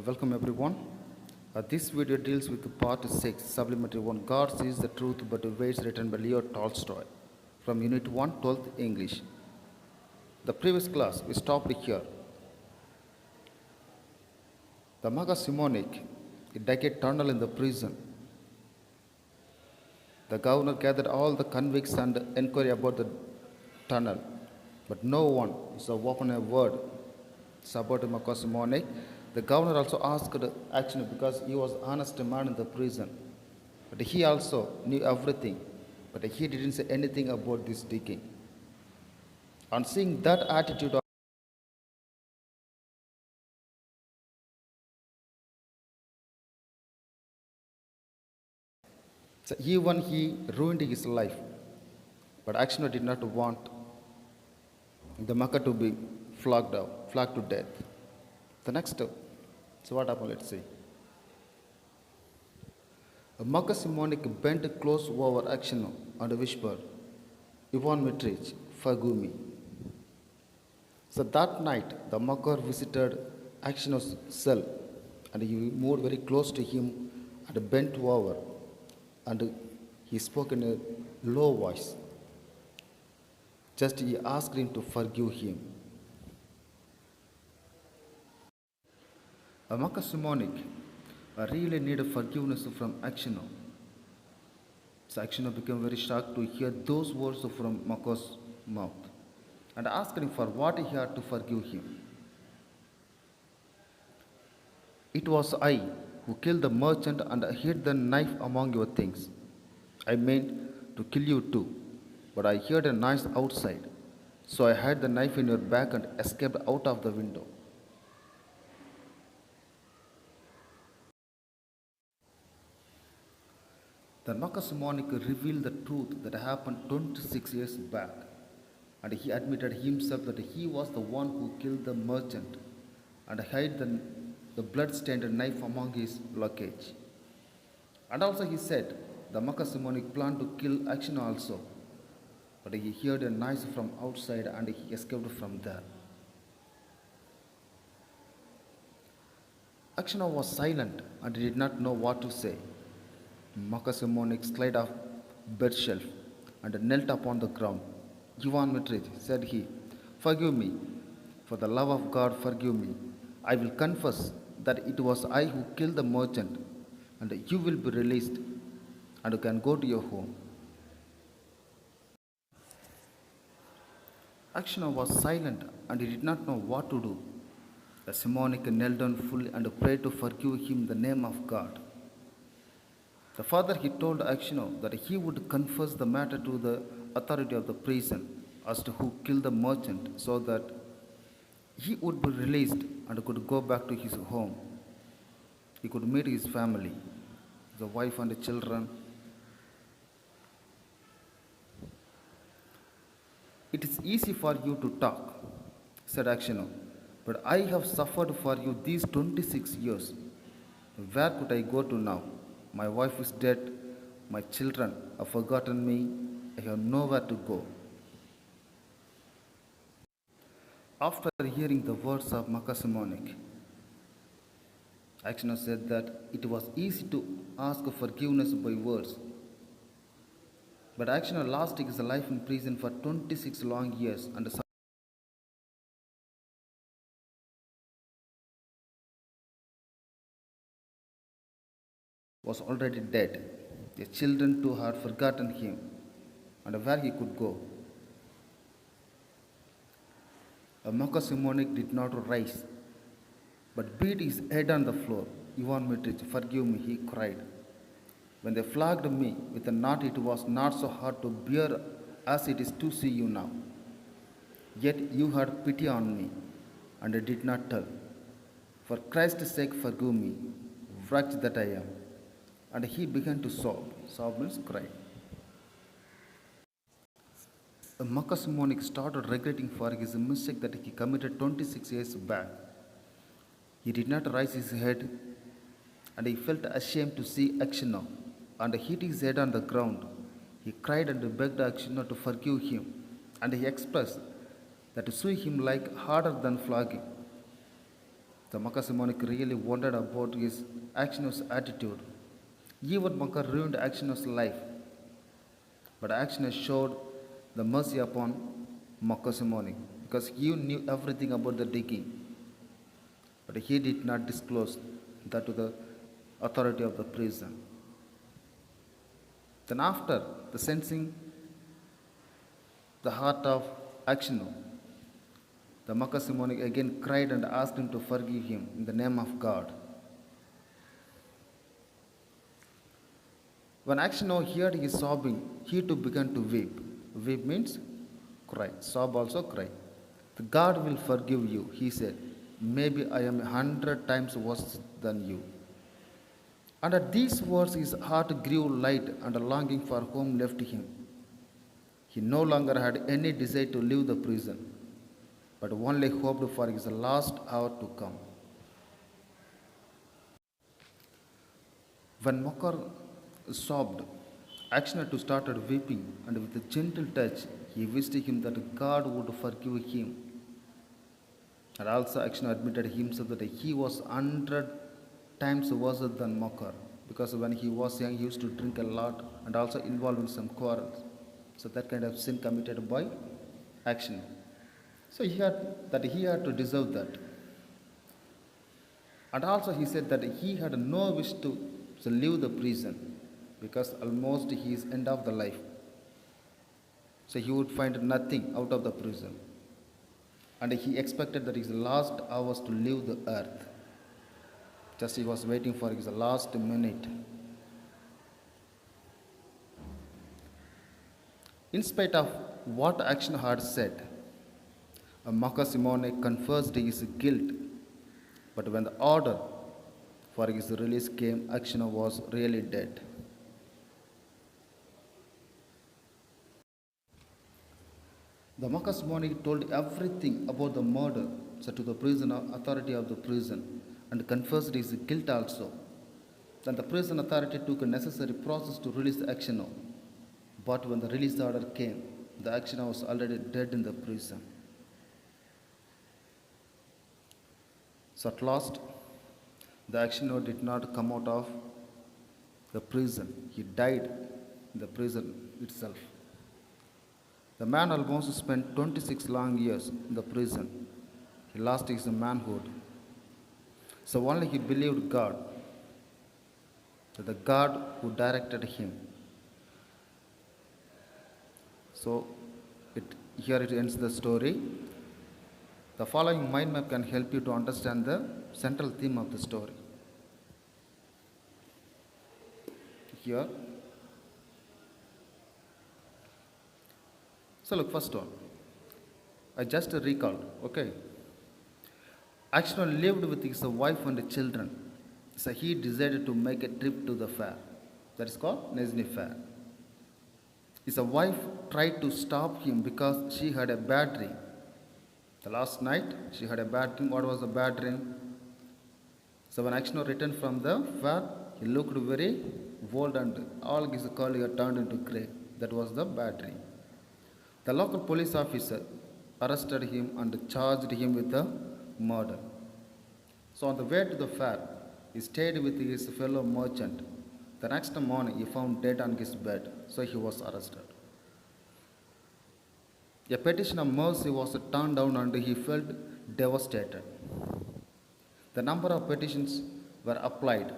Welcome everyone. This video deals with part 6, Supplementary 1, God sees the truth but waits, written by Leo Tolstoy from Unit 1, 12th English. The previous class, we stopped here. The Maga Simonic, a decade tunnel in the prison. The governor gathered all the convicts and inquired about the tunnel, but no one so open a word about Maga Simonic. The governor also asked action because he was an honest man in the prison. But he also knew everything, but he didn't say anything about this digging. On seeing that attitude, so even he ruined his life, but Akshino did not want the Maka to be flogged to death. The next, so what happened, let's see. Maka Simonic bent close over Akshino and whispered, Ivan Mitrich, forgive me. So that night, the Makar visited Akshino's cell and he moved very close to him and bent over and he spoke in a low voice. Just he asked him to forgive him. Maka Simonic really needed forgiveness from Akshino. So Akshino became very shocked to hear those words from Maka's mouth and asked him for what he had to forgive him. It was I who killed the merchant and hid the knife among your things. I meant to kill you too, but I heard a noise outside, so I hid the knife in your bag and escaped out of the window. Then Maka Simonic revealed the truth that happened 26 years back, and he admitted himself that he was the one who killed the merchant and hid the blood-stained knife among his luggage. And also he said the Maka Simonic planned to kill Akshino also, but he heard a noise from outside and he escaped from there. Akshino was silent and did not know what to say. Maka Simonic slid off bed shelf and knelt upon the ground. Ivan Mitrich, said he, forgive me. For the love of God, forgive me. I will confess that it was I who killed the merchant, and you will be released and you can go to your home. Akshino was silent and he did not know what to do. The Simonic knelt down fully and prayed to forgive him in the name of God. The father he told Akshino that he would confess the matter to the authority of the prison as to who killed the merchant so that he would be released and could go back to his home. He could meet his family, the wife and the children. It is easy for you to talk, said Akshino, but I have suffered for you these 26 years. Where could I go to now? My wife is dead, my children have forgotten me, I have nowhere to go. After hearing the words of Maka Simonic, Akshino said that it was easy to ask forgiveness by words. But Akshino lost his life in prison for 26 long years and was already dead. The children too had forgotten him and where he could go. Maka Simonic did not rise, but beat his head on the floor. Ivan Mitrich, forgive me, he cried. When they flogged me with a knot, it was not so hard to bear as it is to see you now. Yet you had pity on me, and I did not tell. For Christ's sake, forgive me, wretch that I am. And he began to sob. Sob means cry. Maka Simonic started regretting for his mistake that he committed 26 years back. He did not raise his head, and he felt ashamed to see Akshino, and hit his head on the ground. He cried and begged Akshino to forgive him, and he expressed that to sue him like harder than flogging. The Makasimonik really wondered about his Action's attitude. Even Maka ruined Action's life, but Action showed the mercy upon Makasimonik because he knew everything about the digging, but he did not disclose that to the authority of the prison. Then, after the sensing the heart of Akshino, the Makasimonik again cried and asked him to forgive him in the name of God. When Akshino heard his sobbing, he too began to weep. Weep means cry. Sob also cry. The God will forgive you, he said. Maybe I am 100 times worse than you. And at these words, his heart grew light and a longing for home left him. He no longer had any desire to leave the prison, but only hoped for his last hour to come. When Mokar sobbed, Akshina too started weeping, and with a gentle touch, he wished him that God would forgive him. And also, Akshina admitted himself that he was 100 times worse than Mokar, because when he was young, he used to drink a lot and also involved in some quarrels. So that kind of sin committed by Akshina. So he had to deserve that. And also he said that he had no wish to leave the prison because almost he is end of the life. So he would find nothing out of the prison. And he expected that his last hours to leave the earth. Just he was waiting for his last minute. In spite of what Action had said, Makasimonik confessed his guilt, but when the order for his release came, Action was really dead. The Makasimonik told everything about the murder to the prison authority of the prison and confessed his guilt also. Then the prison authority took a necessary process to release Action. But when the release order came, the Action was already dead in the prison. So at last, the Action did not come out of the prison. He died in the prison itself. The man almost spent 26 long years in the prison. He lost his manhood. So only he believed God, that the God who directed him. So here it ends the story. The following mind map can help you to understand the central theme of the story. Here. So look, first one. I just recalled, okay. Action lived with his wife and children. So he decided to make a trip to the fair. That is called Nesni Fair. His wife tried to stop him because she had a bad dream. The last night, she had a bad dream. What was the bad dream? So when Action returned from the fair, he looked very old and all his curly hair turned into grey. That was the bad dream. The local police officer arrested him and charged him with the murder. So on the way to the fair, he stayed with his fellow merchant. The next morning, he found dead on his bed, so he was arrested. A petition of mercy was turned down and he felt devastated. The number of petitions were applied.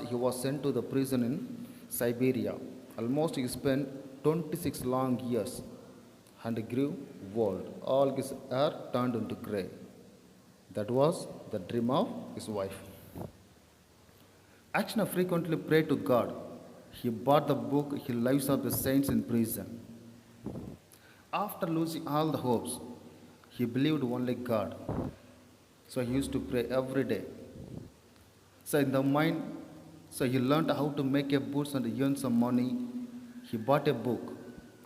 He was sent to the prison in Siberia. Almost he spent 26 long years and grew old. All his hair turned into grey. That was the dream of his wife. Action frequently prayed to God. He bought the book He Lives of the Saints in Prison. After losing all the hopes, he believed only God. So he used to pray every day. So in the mind, so he learned how to make a boots and earn some money. He bought a book,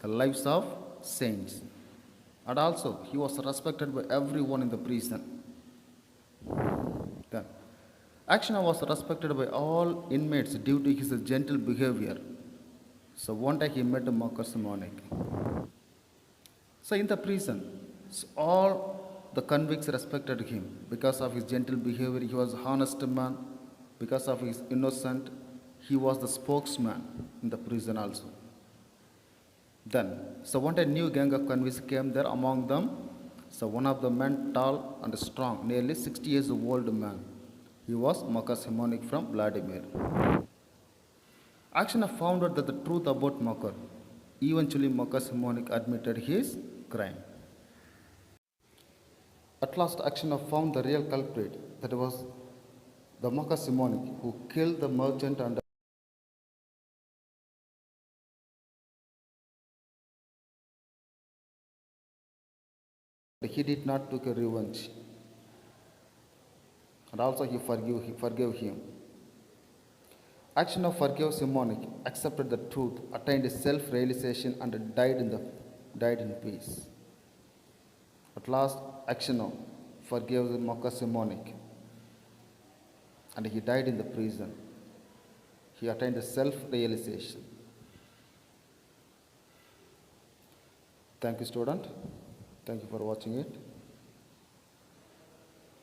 The Lives of Saints. And also, he was respected by everyone in the prison. Then, Action was respected by all inmates due to his gentle behavior. So one day he met Marcus Simonic. So in the prison, all the convicts respected him because of his gentle behavior. He was an honest man. Because of his innocence, he was the spokesman in the prison also. Then, so one day new gang of convicts came there among them. So one of the men, tall and strong, nearly 60 years old man. He was Marcus Simonic from Vladimir. Action found out that the truth about Makar. Eventually, Marcus Simonic admitted his crime. At last, Action found the real culprit. That was the Marcus Simonic who killed the merchant and he did not take a revenge. And also he forgave him. Action forgave Simonic, accepted the truth, attained self-realization, and died in peace. At last, Action forgave Marcus Simonic, and he died in the prison. He attained self-realization. Thank you, student. Thank you for watching it.